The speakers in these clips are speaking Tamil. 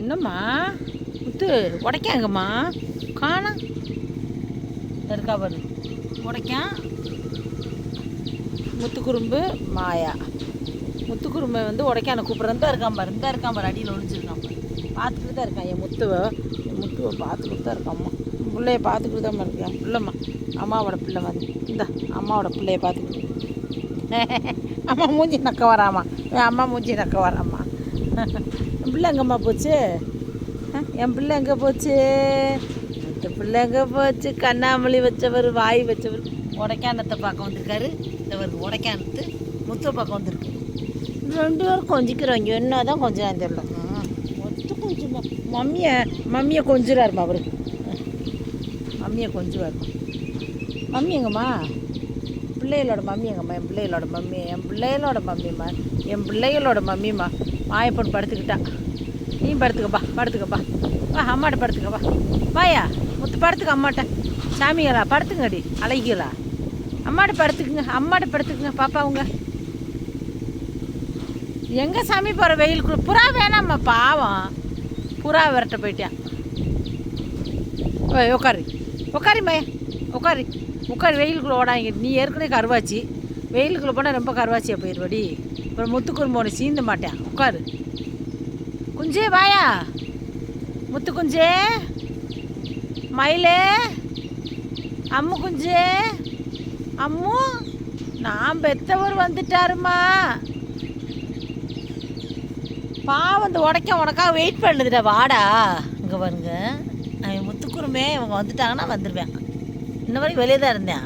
என்னம்மா முத்து உடைக்காங்கம்மா காணோம் இருக்கா பாரு உடைக்கான். முத்துக்குறும்பு மாயா முத்துக்குறும்பை வந்து உடைக்கான கூப்பிட்றேன் தான் இருக்கான் பாரு அடியில் ஒழிஞ்சிருக்கான் பாரு. பார்த்துக்கிட்டு தான் இருக்கான் என் முத்துவை பார்த்துக்கிட்டு தான் இருக்காம்மா. பிள்ளைய பார்த்துக்கிட்டு தான் இருக்கேன் பிள்ளைம்மா. அம்மாவோட பிள்ளை வந்து இந்த அம்மாவோட பிள்ளைய பார்த்துக்கிட்டு அம்மா மூஞ்சி நக்க வராமா. அம்மா மூஞ்சி நக்க வராமா. என் பிள்ளை எங்கம்மா போச்சு? என் பிள்ளை எங்கே போச்சு? இந்த பிள்ளை எங்கே போச்சு? கண்ணாமொழி வச்சவர் வாய் வச்சவர் உடைக்கானத்தை பார்க்க வந்திருக்காரு. இந்த உடைக்கானத்து முத்துவை பார்க்க வந்திருக்கு. 2 பேரும் கொஞ்சிக்கிறாங்க. என்ன தான் கொஞ்சம் தெரியல. மொத்த கொஞ்சமா மம்மியை கொஞ்சிறாருமா அவரு. மம்மியை கொஞ்சுவாருமா. மம்மி எங்கம்மா? பிள்ளைகளோட மம்மி எங்கம்மா? என் பிள்ளைகளோட மம்மிம்மா. என் பிள்ளைகளோட மம்மிம்மா. மாயப்பொண்ணு படுத்துக்கிட்டா. நீ படுத்துக்கப்பா வா அம்மாட்ட படுத்துக்கப்பா. வாயா முத்து படுத்துக்க அம்மாட்ட. சாமிகளா படுத்துங்கடி அழகிகளா. அம்மாட்ட படுத்துக்குங்க பாப்பா. அவங்க எங்கே சாமி போகிற வெயிலுக்குள்ள? புறா வேணாம்மா பாவம். புறா விரட்ட போயிட்டான். உட்காரி மய உட்காரி வெயிலுக்குள்ளே ஓடாங்க. நீ ஏற்கனவே கருவாச்சி. வெயிலுக்குள்ளே போனால் ரொம்ப கருவாச்சியாக போயிடுவாடி. அப்புறம் முத்துக்குறும்பு உன்னை சீந்த மாட்டேன். உட்காரு குஞ்சே. வாயா முத்து குஞ்சே. மயிலே அம்மு குஞ்சே. அம்மு நான் பெத்தவர் வந்துட்டாருமா. பாவம் இந்த உனக்காக வெயிட் பண்ணுதுடா. வாடா இங்கே பாருங்க. அவன் முத்துக்குறுமே இவங்க வந்துட்டாங்கன்னா வந்துடுவேன். இன்ன வரைக்கும் வெளியே தான் இருந்தேன்.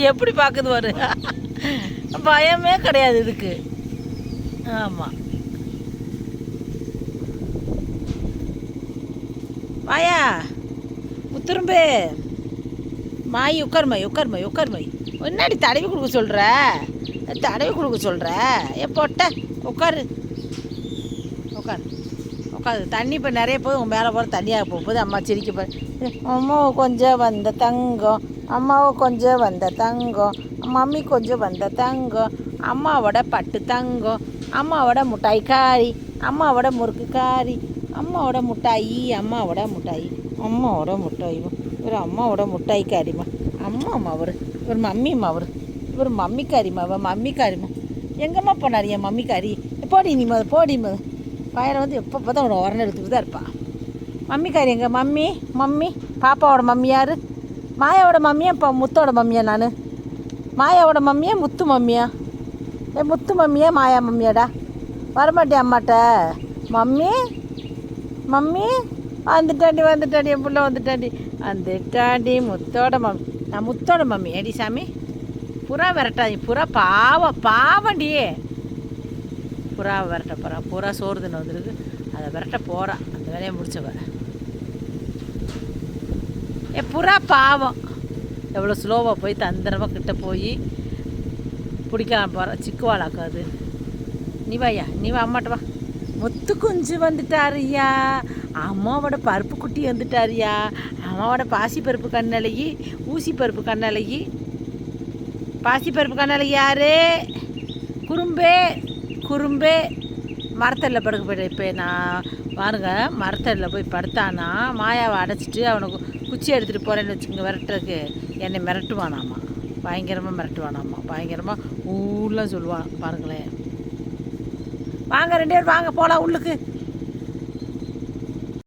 எப்படி பார்க்குது ஒரு பயமே கிடையாது இதுக்கு. ஆமாம் வாயா முத்துரும்பு. மாய் உட்காருமாய். முன்னாடி தடவி கொடுக்க சொல்கிற. போட்ட உட்காரு. தண்ணி இப்போ நிறைய போது உங்கள் மேலே போகிற தண்ணியாக போகுது. அம்மா சிரிக்க போகிற. அம்மாவை கொஞ்சம் வந்த தங்கம். மம்மி கொஞ்சம் வந்த தங்கம். அம்மாவோட பட்டு தங்கம். அம்மாவோட மிட்டாய் காரி. அம்மாவோட முறுக்கு காரி. அம்மாவோட மிட்டாய். ஒரு அம்மாவோட மிட்டாய் காரிம்மா. அம்மா ஒரு மம்மிம்மா. ஒரு மம்மிக்காரிம்மா. எங்கம்மா போனார் என் மம்மிக்காரி? போடி பையனை வந்து எப்போ பார்த்தா அவனை உரணை எடுத்துக்கிட்டு தான் இருப்பான். மம்மிக்காரி எங்க? மம்மி பாப்பாவோட மம்மி யார்? மாயாவோட மம்மியா இப்போ முத்தோட மம்மியா? நான் மாயாவோட மம்மியா முத்து மம்மியா? முத்து மம்மியா மாயா மம்மியாடா? வரமாட்டேன் அம்மாட்ட. மம்மி வந்துட்டாண்டி என் பிள்ளை வந்துட்டாண்டி முத்தோட மம்மி. நான் முத்தோட மம்மி ஏடி சாமி. புறா விரட்டாதி. புறா பாவண்டியே. புறா விரட்ட போகிறா. புறா சோறு தின்னு வந்துருக்கு. அதை விரட்ட போகிறா. அந்த வேலையை முடிச்சவ. புறா பாவம். எவ்வளோ ஸ்லோவாக போய் தந்திரமாக கிட்ட போய் பிடிக்கலாம் போகிற. சிக்குவாளாக்காது. நீ வா அம்மாட்ட வா. முத்து குஞ்சு வந்துட்டாருயா. அம்மாவோட பருப்பு குட்டி வந்துட்டாருயா. அம்மாவோட பாசிப்பருப்பு கண்ணழகி. ஊசிப்பருப்பு கண்ணழகி. பாசிப்பருப்பு கண்ணழகி யாரு? குறும்பே மரத்தடியில் படுக்க போய்ட்டேன். இப்போ நான் பாருங்க மரத்தடியில் போய் படுத்தானா மாயாவை அடைச்சிட்டு அவனுக்கு குச்சி எடுத்துகிட்டு போகிறேன்னு வச்சுக்கோங்க விரட்டுறதுக்கு. என்னை மிரட்டுவானாம்மா. பயங்கரமாக ஊர்லாம் சொல்லுவான். பாருங்களேன். வாங்க 2 பேர் வாங்க போகலாம் உள்ளுக்கு.